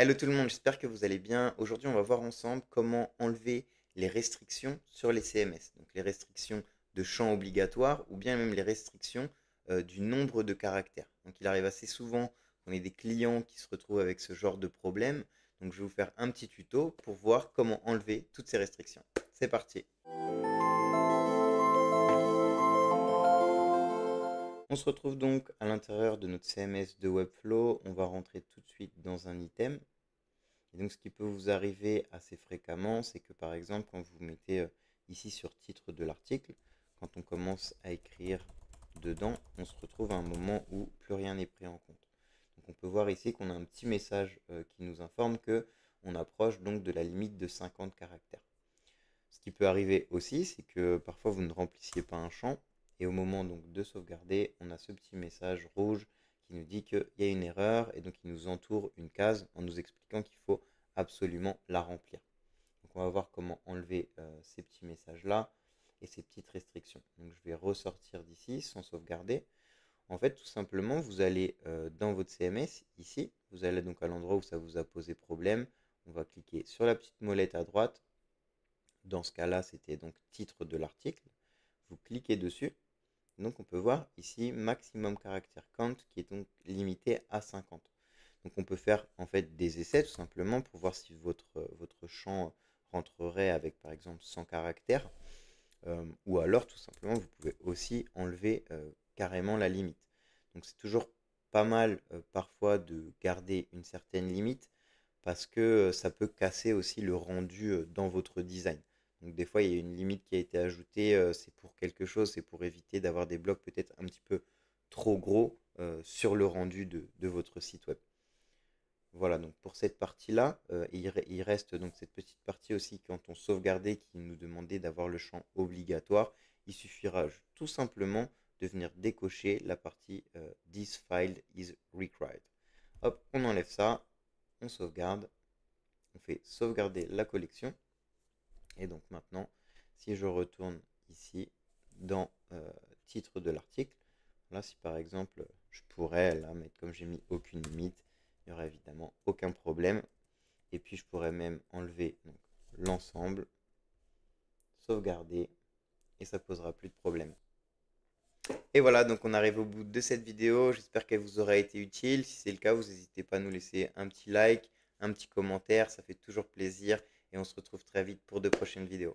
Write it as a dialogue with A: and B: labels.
A: Hello tout le monde, j'espère que vous allez bien. Aujourd'hui, on va voir ensemble comment enlever les restrictions sur les CMS. Donc les restrictions de champs obligatoires ou bien même les restrictions du nombre de caractères. Donc il arrive assez souvent qu'on ait des clients qui se retrouvent avec ce genre de problème. Donc je vais vous faire un petit tuto pour voir comment enlever toutes ces restrictions. C'est parti. On se retrouve donc à l'intérieur de notre CMS de Webflow. On va rentrer tout de suite dans un item. Et donc, ce qui peut vous arriver assez fréquemment, c'est que par exemple, quand vous mettez ici sur titre de l'article, quand on commence à écrire dedans, on se retrouve à un moment où plus rien n'est pris en compte. Donc, on peut voir ici qu'on a un petit message qui nous informe que on approche donc de la limite de 50 caractères. Ce qui peut arriver aussi, c'est que parfois vous ne remplissiez pas un champ et au moment donc de sauvegarder, on a ce petit message rouge qui nous dit qu'il y a une erreur et donc il nous entoure une case en nous expliquant qu'il faut absolument la remplir. Donc on va voir comment enlever ces petits messages-là et ces petites restrictions. Donc je vais ressortir d'ici sans sauvegarder. En fait, tout simplement, vous allez dans votre CMS, ici, vous allez donc à l'endroit où ça vous a posé problème. On va cliquer sur la petite molette à droite. Dans ce cas-là, c'était donc titre de l'article. Vous cliquez dessus. Donc on peut voir ici maximum caractère count qui est donc limité à 50. Donc on peut faire en fait des essais tout simplement pour voir si votre champ rentrerait avec par exemple 100 caractères. Ou alors tout simplement vous pouvez aussi enlever carrément la limite. Donc c'est toujours pas mal parfois de garder une certaine limite parce que ça peut casser aussi le rendu dans votre design. Donc des fois il y a une limite qui a été ajoutée, c'est pour quelque chose, c'est pour éviter d'avoir des blocs peut-être un petit peu trop gros sur le rendu de votre site web. Voilà, donc pour cette partie-là, il reste donc cette petite partie aussi quand on sauvegardait qui nous demandait d'avoir le champ obligatoire. Il suffira tout simplement de venir décocher la partie This file is required. Hop, on enlève ça, on sauvegarde, on fait sauvegarder la collection. Et donc maintenant, si je retourne ici dans titre de l'article, là si par exemple je pourrais là mettre comme j'ai mis aucune limite, il n'y aura évidemment aucun problème. Et puis je pourrais même enlever l'ensemble, sauvegarder et ça posera plus de problème. Et voilà, donc on arrive au bout de cette vidéo. J'espère qu'elle vous aura été utile. Si c'est le cas, vous n'hésitez pas à nous laisser un petit like, un petit commentaire, ça fait toujours plaisir. Et on se retrouve très vite pour de prochaines vidéos.